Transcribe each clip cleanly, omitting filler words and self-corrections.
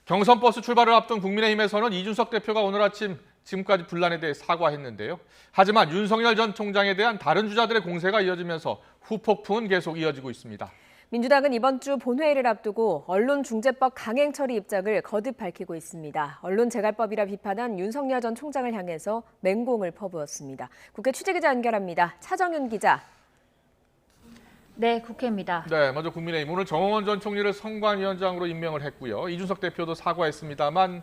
경선 버스 출발을 앞둔 국민의힘에서는 이준석 대표가 오늘 아침 지금까지 분란에 대해 사과했는데요. 하지만 윤석열 전 총장에 대한 다른 주자들의 공세가 이어지면서 후폭풍은 계속 이어지고 있습니다. 민주당은 이번 주 본회의를 앞두고 언론중재법 강행 처리 입장을 거듭 밝히고 있습니다. 언론재갈법이라 비판한 윤석열 전 총장을 향해서 맹공을 퍼부었습니다. 국회 취재기자 연결합니다. 차정윤 기자. 네, 국회입니다. 네, 먼저 국민의힘 오늘 정홍원 전 총리를 선관위원장으로 임명을 했고요. 이준석 대표도 사과했습니다만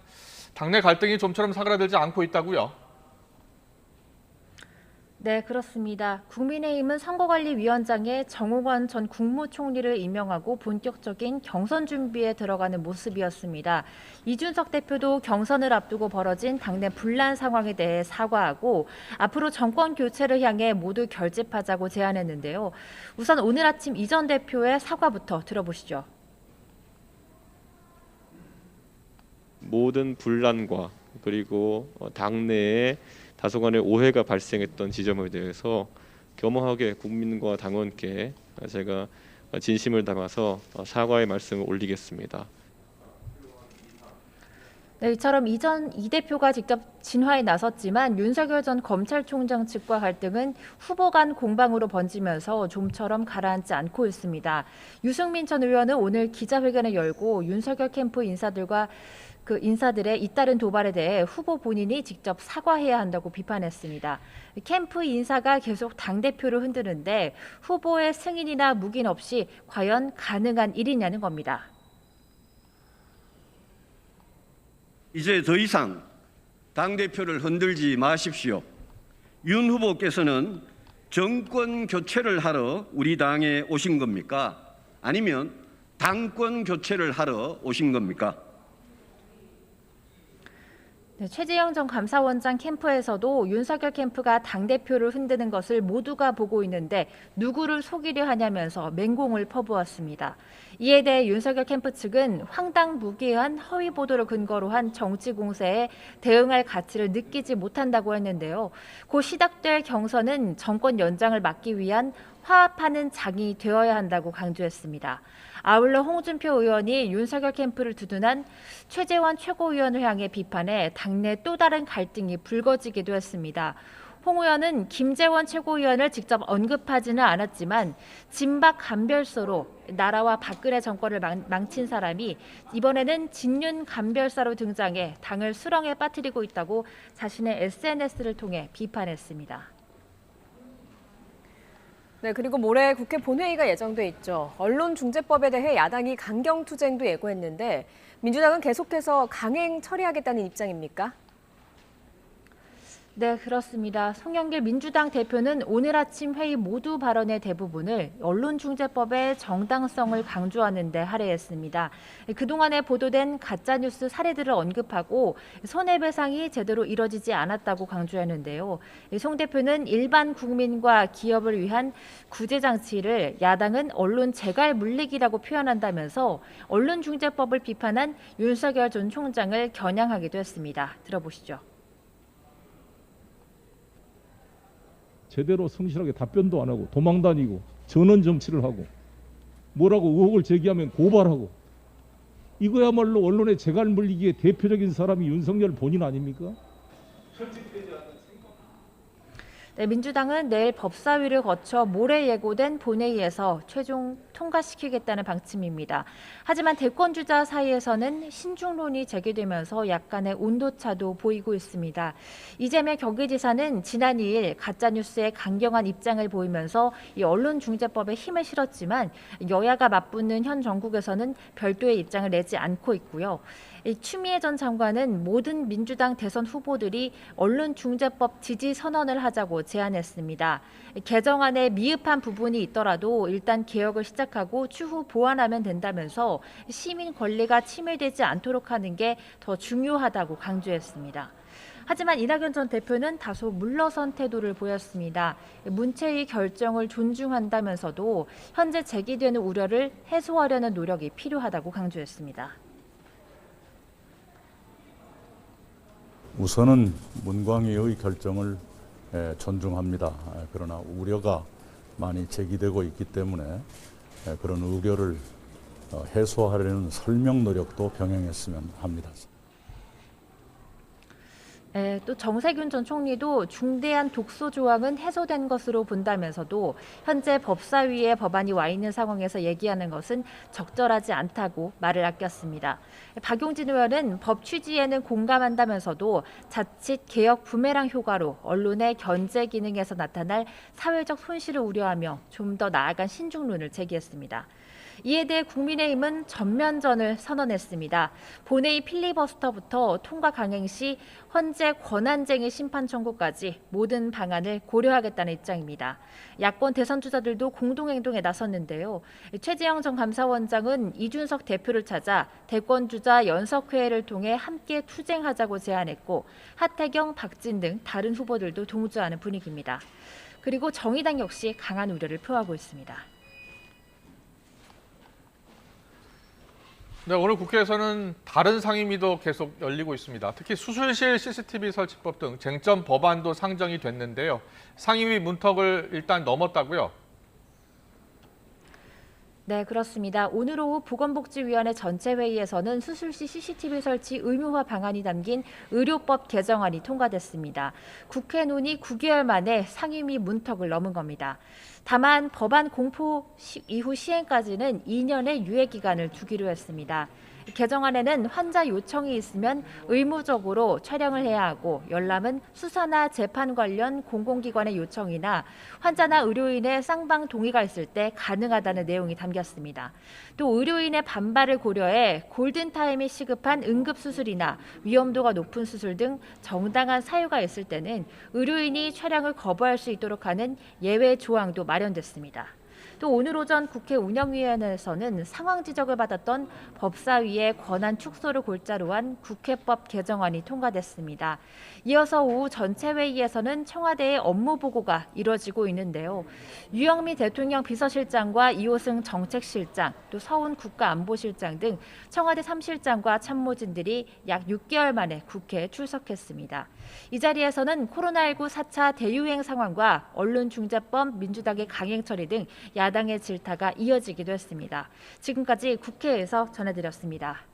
당내 갈등이 좀처럼 사그라들지 않고 있다고요. 네, 그렇습니다. 국민의힘은 선거관리위원장에 정홍원 전 국무총리를 임명하고 본격적인 경선 준비에 들어가는 모습이었습니다. 이준석 대표도 경선을 앞두고 벌어진 당내 분란 상황에 대해 사과하고 앞으로 정권 교체를 향해 모두 결집하자고 제안했는데요. 우선 오늘 아침 이 전 대표의 사과부터 들어보시죠. 모든 분란과 그리고 당내에 다소간의 오해가 발생했던 지점에 대해서 겸허하게 국민과 당원께 제가 진심을 담아서 사과의 말씀을 올리겠습니다. 네, 이처럼 이전 이 대표가 직접 진화에 나섰지만 윤석열 전 검찰총장 측과 갈등은 후보 간 공방으로 번지면서 좀처럼 가라앉지 않고 있습니다. 유승민 전 의원은 오늘 기자회견을 열고 윤석열 캠프 인사들의 잇따른 도발에 대해 후보 본인이 직접 사과해야 한다고 비판했습니다. 캠프 인사가 계속 당대표를 흔드는데 후보의 승인이나 묵인 없이 과연 가능한 일이냐는 겁니다. 이제 더 이상 당대표를 흔들지 마십시오. 윤 후보께서는 정권 교체를 하러 우리 당에 오신 겁니까? 아니면 당권 교체를 하러 오신 겁니까? 네, 최재형 전 감사원장 캠프에서도 윤석열 캠프가 당대표를 흔드는 것을 모두가 보고 있는데 누구를 속이려 하냐면서 맹공을 퍼부었습니다. 이에 대해 윤석열 캠프 측은 황당무계한 허위 보도를 근거로 한 정치 공세에 대응할 가치를 느끼지 못한다고 했는데요. 곧 시작될 경선은 정권 연장을 막기 위한 화합하는 장이 되어야 한다고 강조했습니다. 아울러 홍준표 의원이 윤석열 캠프를 두둔한 최재원 최고위원을 향해 비판해 당내 또 다른 갈등이 불거지기도 했습니다. 홍 의원은 김재원 최고위원을 직접 언급하지는 않았지만 진박 간별서로 나라와 박근혜 정권을 망친 사람이 이번에는 진윤 간별사로 등장해 당을 수렁에 빠뜨리고 있다고 자신의 SNS를 통해 비판했습니다. 네, 그리고 모레 국회 본회의가 예정돼 있죠. 언론중재법에 대해 야당이 강경투쟁도 예고했는데 민주당은 계속해서 강행 처리하겠다는 입장입니까? 네, 그렇습니다. 송영길 민주당 대표는 오늘 아침 회의 모두 발언의 대부분을 언론중재법의 정당성을 강조하는 데 할애했습니다. 그동안에 보도된 가짜뉴스 사례들을 언급하고 손해배상이 제대로 이뤄지지 않았다고 강조했는데요. 송 대표는 일반 국민과 기업을 위한 구제장치를 야당은 언론 재갈 물리기라고 표현한다면서 언론중재법을 비판한 윤석열 전 총장을 겨냥하기도 했습니다. 들어보시죠. 제대로 성실하게 답변도 안 하고 도망 다니고 전원 정치를 하고 뭐라고 의혹을 제기하면 고발하고 이거야말로 언론의 재갈 물리기의 대표적인 사람이 윤석열 본인 아닙니까? 네, 민주당은 내일 법사위를 거쳐 모레 예고된 본회의에서 최종 통과시키겠다는 방침입니다. 하지만 대권주자 사이에서는 신중론이 제기되면서 약간의 온도차도 보이고 있습니다. 이재명 경기지사는 지난 2일 가짜뉴스에 강경한 입장을 보이면서 이 언론중재법에 힘을 실었지만 여야가 맞붙는 현 정국에서는 별도의 입장을 내지 않고 있고요. 추미애 전 장관은 모든 민주당 대선 후보들이 언론중재법 지지 선언을 하자고 제안했습니다. 개정안에 미흡한 부분이 있더라도 일단 개혁을 시작하고 추후 보완하면 된다면서 시민 권리가 침해되지 않도록 하는 게 더 중요하다고 강조했습니다. 하지만 이낙연 전 대표는 다소 물러선 태도를 보였습니다. 문체위 결정을 존중한다면서도 현재 제기되는 우려를 해소하려는 노력이 필요하다고 강조했습니다. 우선은 문광위의 결정을 존중합니다. 그러나 우려가 많이 제기되고 있기 때문에 그런 우려를 해소하려는 설명 노력도 병행했으면 합니다. 또 정세균 전 총리도 중대한 독소 조항은 해소된 것으로 본다면서도 현재 법사위에 법안이 와 있는 상황에서 얘기하는 것은 적절하지 않다고 말을 아꼈습니다. 박용진 의원은 법 취지에는 공감한다면서도 자칫 개혁 부메랑 효과로 언론의 견제 기능에서 나타날 사회적 손실을 우려하며 좀 더 나아간 신중론을 제기했습니다. 이에 대해 국민의힘은 전면전을 선언했습니다. 본회의 필리버스터부터 통과 강행 시 헌재 권한쟁의 심판 청구까지 모든 방안을 고려하겠다는 입장입니다. 야권 대선 주자들도 공동행동에 나섰는데요. 최재형 전 감사원장은 이준석 대표를 찾아 대권 주자 연석회의를 통해 함께 투쟁하자고 제안했고 하태경, 박진 등 다른 후보들도 동조하는 분위기입니다. 그리고 정의당 역시 강한 우려를 표하고 있습니다. 네, 오늘 국회에서는 다른 상임위도 계속 열리고 있습니다. 특히 수술실 CCTV 설치법 등 쟁점 법안도 상정이 됐는데요. 상임위 문턱을 일단 넘었다고요? 네, 그렇습니다. 오늘 오후 보건복지위원회 전체 회의에서는 수술시 CCTV 설치 의무화 방안이 담긴 의료법 개정안이 통과됐습니다. 국회 논의 9개월 만에 상임위 문턱을 넘은 겁니다. 다만 법안 공포 이후 시행까지는 2년의 유예 기간을 두기로 했습니다. 개정안에는 환자 요청이 있으면 의무적으로 촬영을 해야 하고 열람은 수사나 재판 관련 공공기관의 요청이나 환자나 의료인의 쌍방 동의가 있을 때 가능하다는 내용이 담겼습니다. 또 의료인의 반발을 고려해 골든타임이 시급한 응급수술이나 위험도가 높은 수술 등 정당한 사유가 있을 때는 의료인이 촬영을 거부할 수 있도록 하는 예외 조항도 마련됐습니다. 또 오늘 오전 국회 운영위원회에서는 상황 지적을 받았던 법사위의 권한 축소를 골자로 한 국회법 개정안이 통과됐습니다. 이어서 오후 전체 회의에서는 청와대의 업무 보고가 이뤄지고 있는데요. 유영미 대통령 비서실장과 이호승 정책실장, 또 서훈 국가안보실장 등 청와대 3실장과 참모진들이 약 6개월 만에 국회에 출석했습니다. 이 자리에서는 코로나19 4차 대유행 상황과 언론중재법, 민주당의 강행 처리 등 야당의 질타가 이어지기도 했습니다. 지금까지 국회에서 전해드렸습니다.